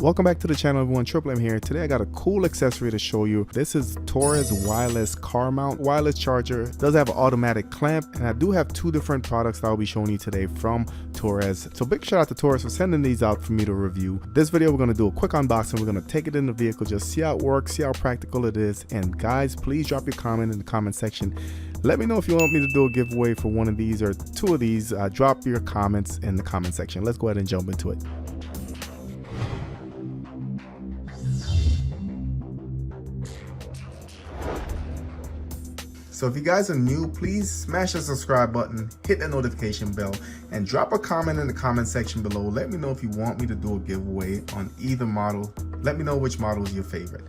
Welcome back to the channel, everyone. Triple M here. Today I got a cool accessory to show you. This is Torras wireless car mount wireless charger. It does have an automatic clamp, and I do have two different products that I'll be showing you today from Torras. So big shout out to Torras for sending these out for me to review. This video we're going to do a quick unboxing. We're going to take it in the vehicle, just see how it works, see how practical it is. And guys, please drop your comment in the comment section. Let me know if you want me to do a giveaway for one of these or two of these. Drop your comments in the comment section. Let's go ahead and jump into it. So if you guys are new, please smash the subscribe button, hit that notification bell, and drop a comment in the comment section below. Let me know if you want me to do a giveaway on either model. Let me know which model is your favorite.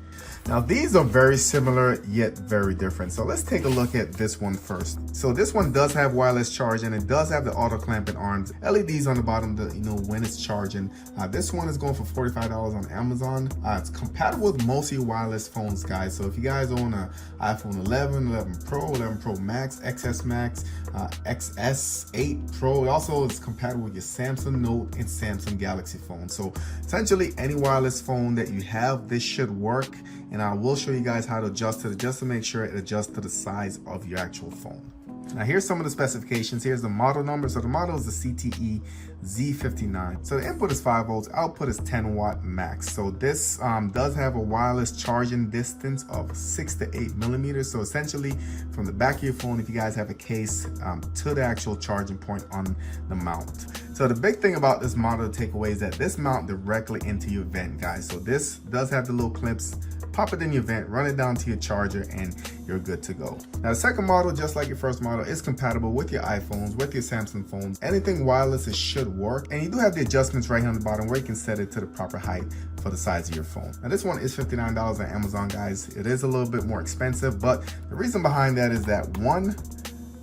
Now these are very similar yet very different. So let's take a look at this one first. So this one does have wireless charge, and it does have the auto clamping arms, LEDs on the bottom to when it's charging. This one is going for $45 on Amazon. It's compatible with most of your wireless phones, guys. So if you guys own an iPhone 11, 11 Pro, 11 Pro Max, XS Max, XS8 Pro, it also is compatible with your Samsung Note and Samsung Galaxy phone. So essentially any wireless phone that you have, this should work. And I will show you guys how to adjust it just to make sure it adjusts to the size of your actual phone. Now here's some of the specifications. Here's the model number. So the model is the CTE Z59. So the input is 5 volts, output is 10 watt max. So this does have a wireless charging distance of 6 to 8 millimeters. So essentially from the back of your phone, if you guys have a case, to the actual charging point on the mount. So the big thing about this model to take away is that this mount directly into your vent, guys. So this does have the little clips. Pop it in your vent, run it down to your charger, and you're good to go. Now the second model, just like your first model, is compatible with your iPhones, with your Samsung phones. Anything wireless, it should work. And you do have the adjustments right here on the bottom where you can set it to the proper height for the size of your phone. Now this one is $59 on Amazon, guys. It is a little bit more expensive, but the reason behind that is that one,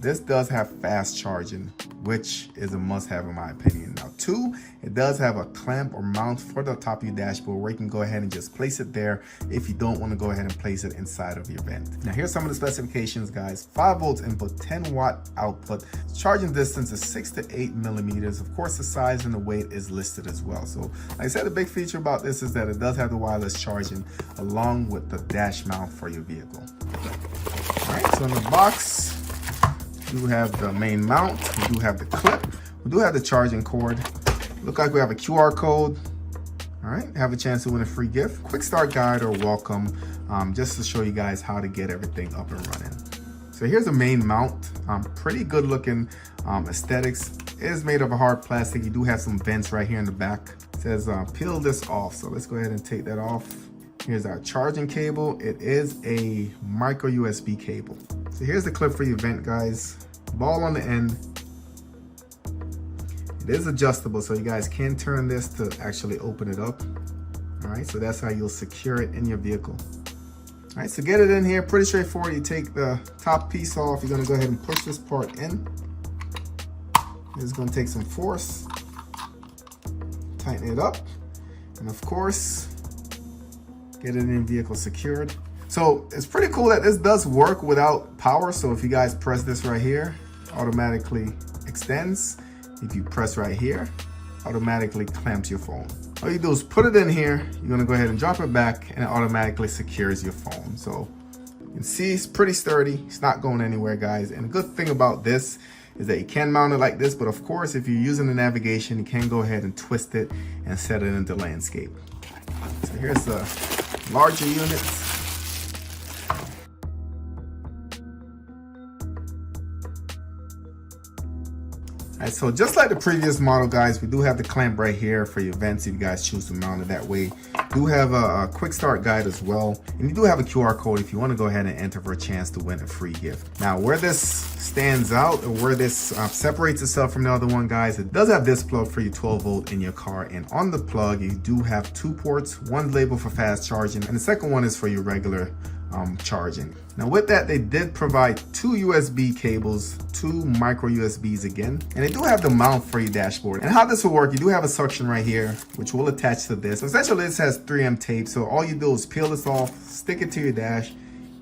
this does have fast charging, which is a must-have in my opinion. Now two, it does have a clamp or mount for the top of your dashboard where you can go ahead and just place it there if you don't want to go ahead and place it inside of your vent. Now here's some of the specifications, guys. 5 volts input, 10 watt output. Charging distance is 6 to 8 millimeters. Of course, the size and the weight is listed as well. So like I said, the big feature about this is that it does have the wireless charging along with the dash mount for your vehicle. All right, so in the box, we do have the main mount, we do have the clip, we do have the charging cord. Look like we have a QR code. All right, have a chance to win a free gift, quick start guide or welcome, just to show you guys how to get everything up and running. So here's the main mount, pretty good looking aesthetics. It is made of a hard plastic. You do have some vents right here in the back. It says peel this off, so let's go ahead and take that off. Here's our charging cable. It is a micro USB cable. So here's the clip for your vent, guys. Ball on the end. It is adjustable, so you guys can turn this to actually open it up. All right, so that's how you'll secure it in your vehicle. All right, so get it in here, pretty straightforward. You take the top piece off. You're gonna go ahead and push this part in. It's gonna take some force. Tighten it up. And of course, get it in vehicle secured. So it's pretty cool that this does work without power. So if you guys press this right here, automatically extends. If you press right here, automatically clamps your phone. All you do is put it in here. You're gonna go ahead and drop it back, and it automatically secures your phone. So you can see it's pretty sturdy. It's not going anywhere, guys. And the good thing about this is that you can mount it like this, but of course, if you're using the navigation, you can go ahead and twist it and set it into landscape. So here's the larger unit. All right, so just like the previous model, guys, we do have the clamp right here for your vents if you guys choose to mount it that way. You do have a quick start guide as well, and you do have a QR code if you want to go ahead and enter for a chance to win a free gift. Now, where this stands out, or where this separates itself from the other one, guys, it does have this plug for your 12 volt in your car, and on the plug you do have two ports. One's labeled for fast charging, and the second one is for your regular charging. Now with that, they did provide two USB cables, two micro USBs again, and they do have the mount for your dashboard. And how this will work, you do have a suction right here which will attach to this. Essentially this has 3M tape, so all you do is peel this off, stick it to your dash,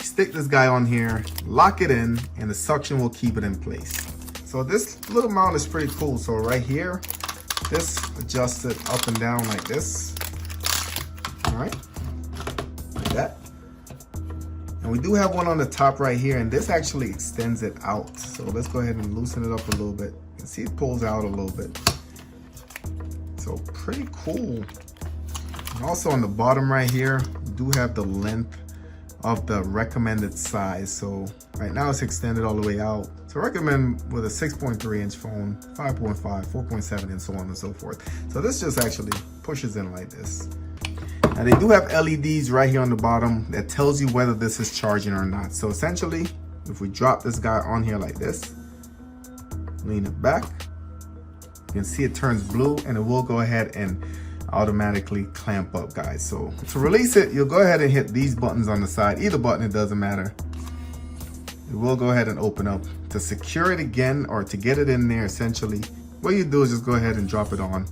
stick this guy on here, lock it in, and the suction will keep it in place. So this little mount is pretty cool. So right here, this adjusts it up and down like this. All right, like that. And we do have one on the top right here, and this actually extends it out. So let's go ahead and loosen it up a little bit. You can see it pulls out a little bit. So pretty cool. And also on the bottom right here, we do have the length of the recommended size. So right now it's extended all the way out. So I recommend with a 6.3 inch phone, 5.5, 4.7, and so on and so forth. So this just actually pushes in like this. Now they do have LEDs right here on the bottom that tells you whether this is charging or not. So essentially, if we drop this guy on here like this, lean it back, you can see it turns blue, and it will go ahead and automatically clamp up, guys. So to release it, you'll go ahead and hit these buttons on the side. Either button, it doesn't matter. It will go ahead and open up. To secure it again, or to get it in there, essentially what you do is just go ahead and drop it on,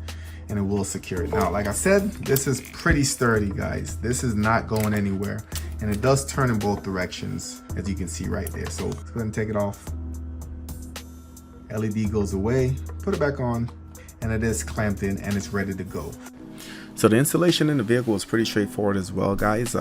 and it will secure it. Now, like I said, this is pretty sturdy, guys. This is not going anywhere, and it does turn in both directions, as you can see right there. So let's go ahead and take it off. LED goes away, put it back on, and it is clamped in and it's ready to go. So the installation in the vehicle is pretty straightforward as well, guys.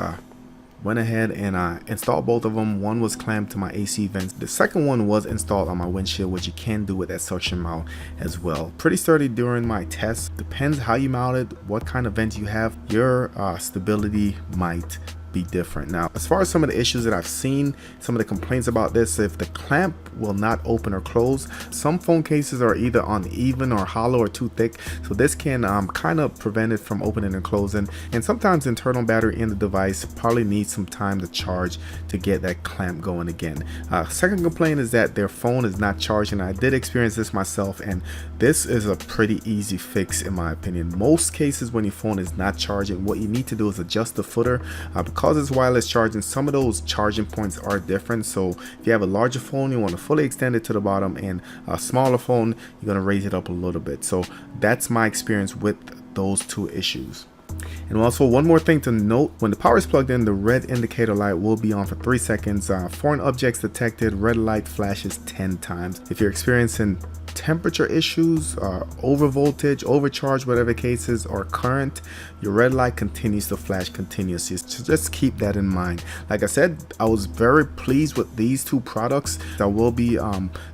Went ahead and installed both of them. One was clamped to my AC vents. The second one was installed on my windshield, which you can do with that suction mount as well. Pretty sturdy during my test. Depends how you mount it, what kind of vent you have. Your stability might be different. Now, as far as some of the issues that I've seen, some of the complaints about this, if the clamp will not open or close, some phone cases are either uneven or hollow or too thick, so this can kind of prevent it from opening and closing. And sometimes internal battery in the device probably needs some time to charge to get that clamp going again. Second complaint is that their phone is not charging. I did experience this myself, and this is a pretty easy fix in my opinion. Most cases when your phone is not charging, what you need to do is adjust the footer. Because it's wireless charging, some of those charging points are different. So if you have a larger phone, you want to fully extend it to the bottom, and a smaller phone, you're going to raise it up a little bit. So that's my experience with those two issues. And also, one more thing to note, when the power is plugged in, the red indicator light will be on for 3 seconds. Foreign objects detected, red light flashes 10 times. If you're experiencing temperature issues, over voltage, overcharge, whatever cases, or current, your red light continues to flash continuously. So just keep that in mind. Like I said, I was very pleased with these two products. I will be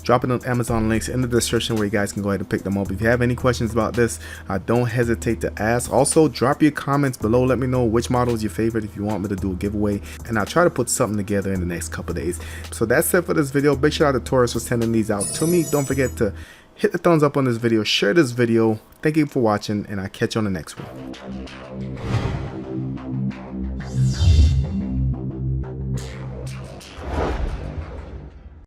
dropping the Amazon links in the description where you guys can go ahead and pick them up. If you have any questions about this, don't hesitate to ask. Also, drop your comments below. Let me know which model is your favorite if you want me to do a giveaway, and I'll try to put something together in the next couple days. So that's it for this video. Big shout out to Torras for sending these out to me. Don't forget to hit the thumbs up on this video, share this video. Thank you for watching, and I'll catch you on the next one.